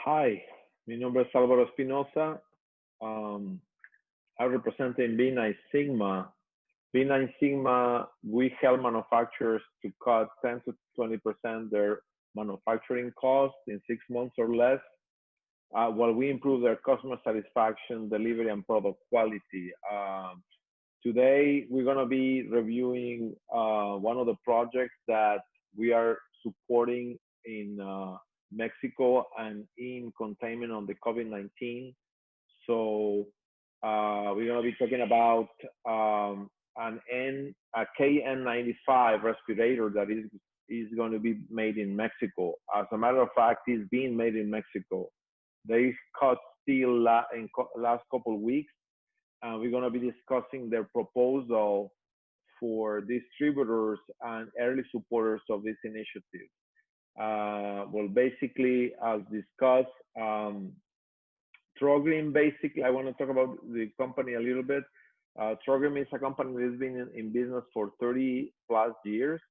Hi, mi nombre es Álvaro Espinosa. Um, I represent in B9 Sigma. B9 Sigma, we help manufacturers to cut 10 to 20% their manufacturing costs in 6 months or less, while we improve their customer satisfaction, delivery, and product quality. Today, we're going to be reviewing one of the projects that we are supporting in Mexico and in containment on the COVID-19. So we're going to be talking about a KN95 respirator that is going to be made in Mexico. As a matter of fact, it's being made in Mexico. They cut steel in last couple of weeks. We're going to be discussing their proposal for distributors and early supporters of this initiative. Well, basically, as discussed, Trogrim, basically, I want to talk about the company a little bit. Trogrim is a company that has been in business for 30 plus years.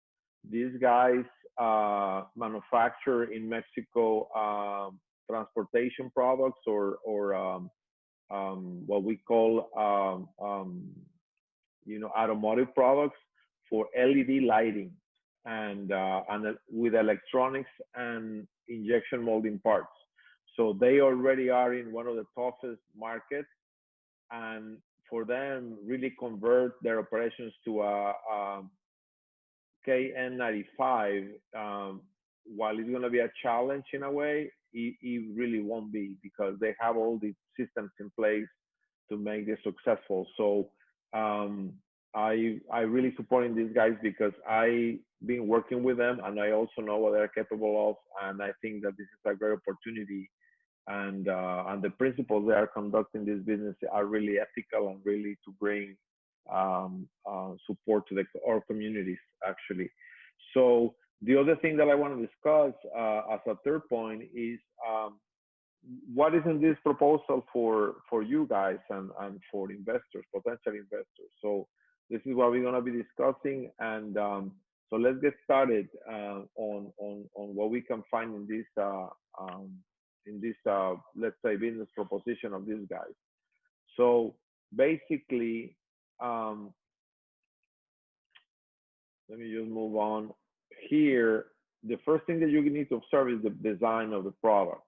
These guys manufacture in Mexico transportation products or what we call automotive products for LED lighting and with electronics and injection molding parts. So they already are in one of the toughest markets, and for them really convert their operations to a KN95, while it's going to be a challenge in a way, it really won't be because they have all the systems in place to make this successful. So I really supporting these guys because I've been working with them and I also know what they're capable of, and I think that this is a great opportunity. And the principles they are conducting this business are really ethical and really to bring support to our communities actually. So the other thing that I want to discuss as a third point is what is in this proposal for you guys and for investors, potential investors. So this is what we're going to be discussing, and so let's get started on what we can find in this let's say business proposition of these guys. So basically, let me just move on here. The first thing that you need to observe is the design of the product.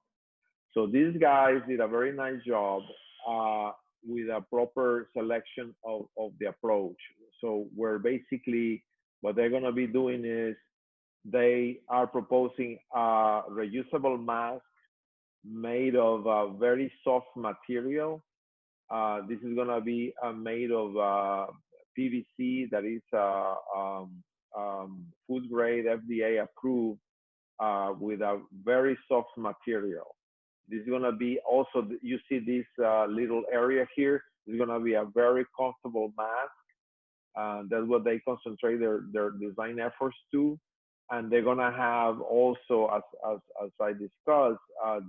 So these guys did a very nice job with a proper selection of the approach. So where basically what they're going to be doing is they are proposing a reusable mask made of a very soft material. This is going to be made of PVC that is food grade, FDA approved, with a very soft material. This is going to be also, you see this little area here, is going to be a very comfortable mask. That's what they concentrate their design efforts to. And they're going to have also, as I discussed,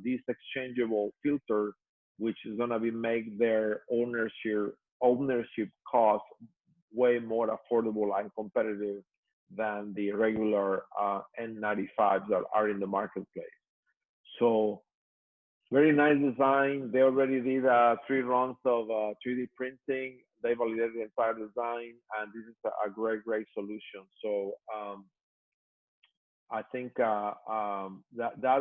this exchangeable filter, which is going to be make their ownership cost way more affordable and competitive than the regular N95s that are in the marketplace. So very nice design. They already did 3 runs of 3D printing. They validated the entire design, and this is a great solution. So I think that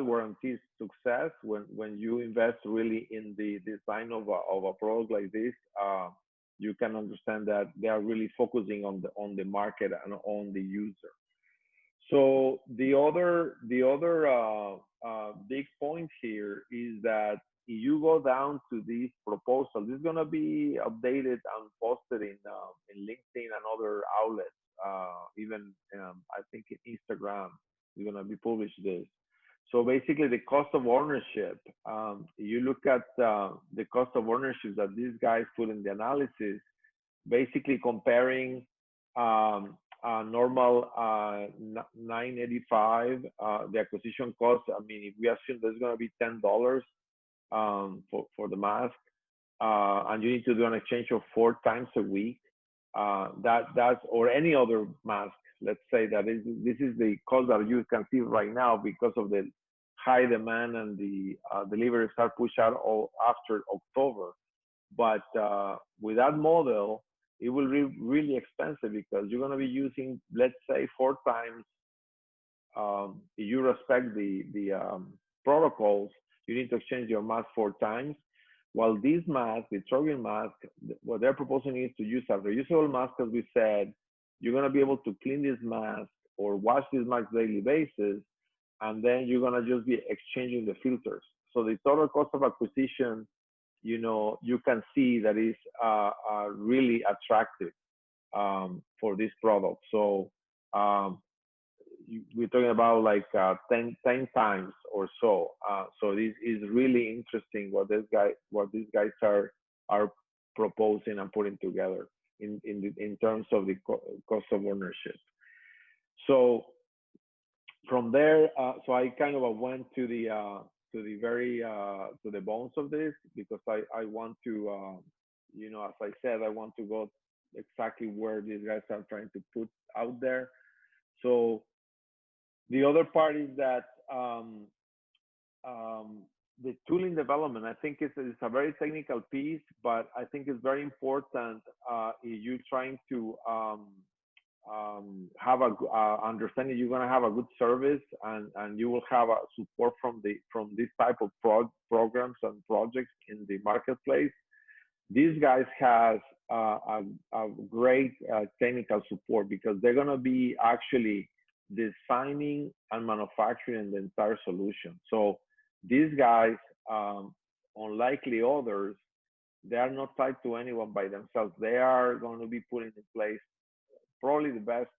warranties success when you invest really in the design of a product like this. You can understand that they are really focusing on the market and on the user. So the other big point here is that if you go down to this proposal, this is going to be updated and posted in LinkedIn and other outlets, even I think in Instagram. You're going to be published this. So basically the cost of ownership, you look at the cost of ownership that these guys put in the analysis, basically comparing a normal 985, the acquisition cost. I mean, if we assume there's going to be $10 for the mask, and you need to do an exchange of 4 times a week, that's or any other mask. Let's say that this is the cost that you can see right now because of the high demand and the deliveries are pushed out all after October. But with that model, it will be really expensive because you're going to be using, let's say, 4 times. If you respect the protocols, you need to exchange your mask 4 times. While these masks, the Trogrim mask, what they're proposing is to use a reusable mask, as we said. You're going to be able to clean this mask or wash this mask daily basis, and then you're going to just be exchanging the filters. So the total cost of acquisition, you can see that is really attractive for this product. So we're talking about like 10 times or so. So this is really interesting what these guys are proposing and putting together in terms of the cost of ownership. So from there, so I kind of went to the bones of this, because I want to, as I said, I want to go exactly where these guys are trying to put out there. So the other part is that the tooling development, I think it's a very technical piece, but I think it's very important if you're trying to have a understanding you're going to have a good service, and you will have a support from this type of programs and projects in the marketplace. These guys has a great technical support, because they're going to be actually designing and manufacturing the entire solution. So these guys, unlikely others, they are not tied to anyone by themselves. They are going to be putting in place probably the best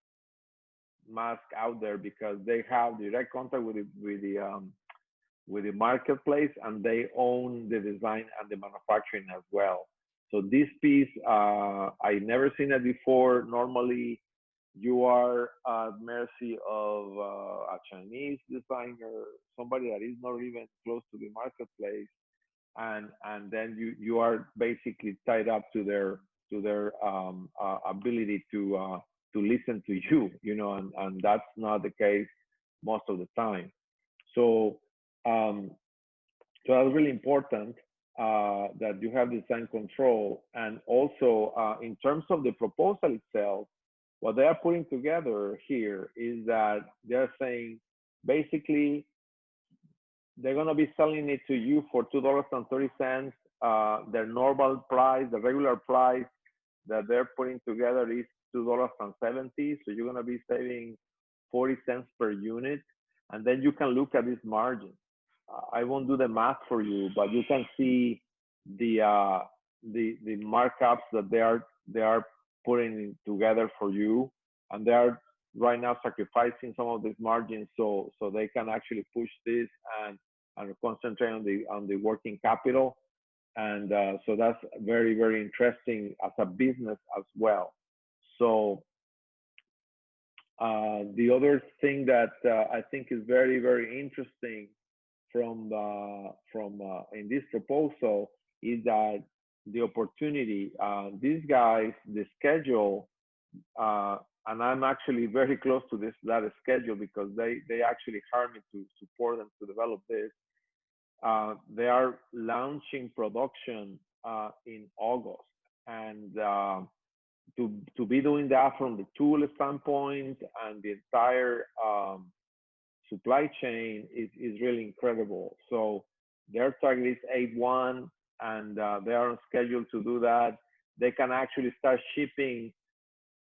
mask out there, because they have direct contact with the marketplace, and they own the design and the manufacturing as well. So this piece, I never seen it before. Normally, you are at mercy of a Chinese designer, somebody that is not even close to the marketplace, and then you are basically tied up to their ability to listen to you, and that's not the case most of the time. So so that's really important, that you have design control. And also in terms of the proposal itself, what they are putting together here is that they're saying basically they're going to be selling it to you for $2.30. Their normal price, the regular price that they're putting together is $2.70. So you're going to be saving 40 cents per unit. And then you can look at this margin. I won't do the math for you, but you can see the markups that they are putting together for you, and they are right now sacrificing some of these margins so they can actually push this and concentrate on the working capital. And so that's very, very interesting as a business as well. So the other thing that I think is very, very interesting from in this proposal is that the opportunity, these guys, the schedule, and I'm actually very close to that schedule, because they actually hired me to support them to develop this. They are launching production in August, and to be doing that from the tool standpoint and the entire supply chain is really incredible. So their target is 8/1, and they are on schedule to do that. They can actually start shipping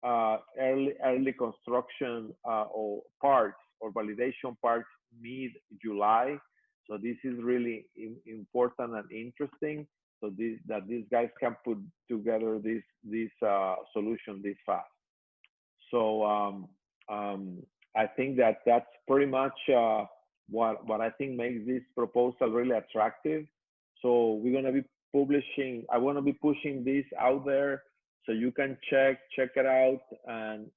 early construction or parts or validation parts mid-July. So this is really important and interesting. So that these guys can put together this solution this fast. So I think that's pretty much what I think makes this proposal really attractive. So we're gonna be publishing. I want to be pushing this out there, so you can check it out. And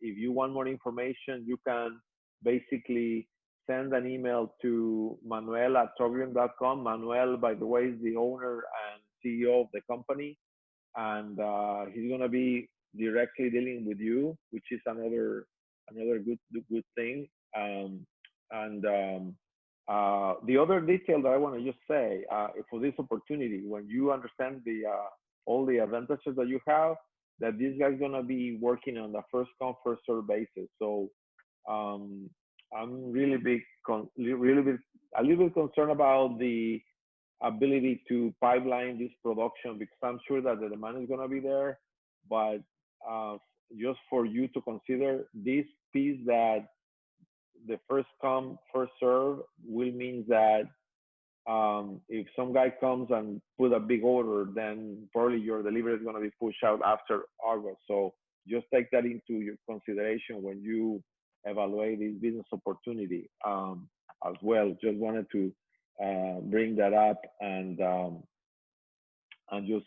if you want more information, you can basically send an email to Manuel@Trogrim.com. Manuel, by the way, is the owner and CEO of the company, and he's gonna be directly dealing with you, which is another good thing. The other detail that I want to just say for this opportunity, when you understand all the advantages that you have, that this guy's gonna be working on the first come first serve basis. So um, I'm really really big, a little bit concerned about the ability to pipeline this production because I'm sure that the demand is gonna be there, but uh, just for you to consider this piece that the first come first serve will mean that if some guy comes and put a big order, then probably your delivery is going to be pushed out after August. So just take that into your consideration when you evaluate this business opportunity as well. Just wanted to bring that up and just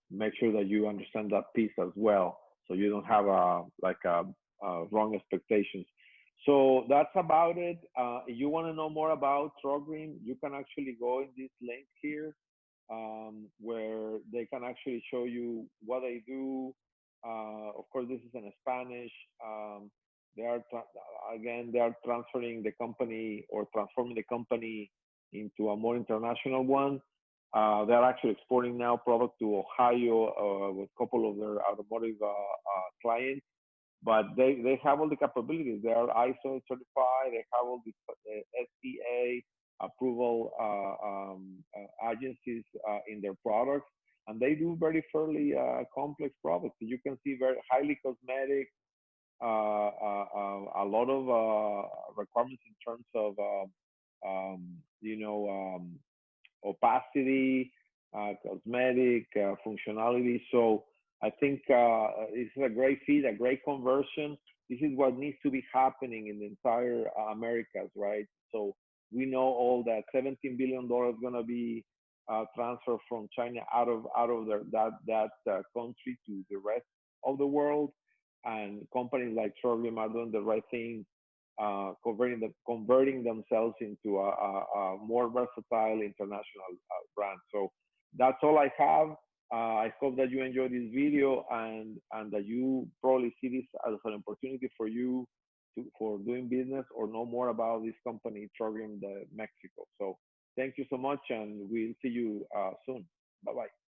make sure that you understand that piece as well, so you don't have wrong expectations. So that's about it. If you want to know more about Trogrim, you can actually go in this link here, where they can actually show you what they do. Of course, this is in Spanish. They are again they are transferring the company or transforming the company into a more international one. They're actually exporting now product to Ohio with a couple of their automotive clients, but they have all the capabilities. They are ISO certified. They have all the SPA approval agencies in their products, and they do very fairly complex products. You can see very highly cosmetic, a lot of requirements in terms of you know opacity, cosmetic, functionality. So I think this is a great feed, a great conversion. This is what needs to be happening in the entire Americas, right? So we know all that $17 billion is going to be transferred from China out of that country to the rest of the world, and companies like Trogrim are doing the right thing, converting themselves into a more versatile international brand. So that's all I have. I hope that you enjoyed this video and that you probably see this as an opportunity for you for doing business or know more about this company, Trogrim Mexico. So thank you so much, and we'll see you soon. Bye bye.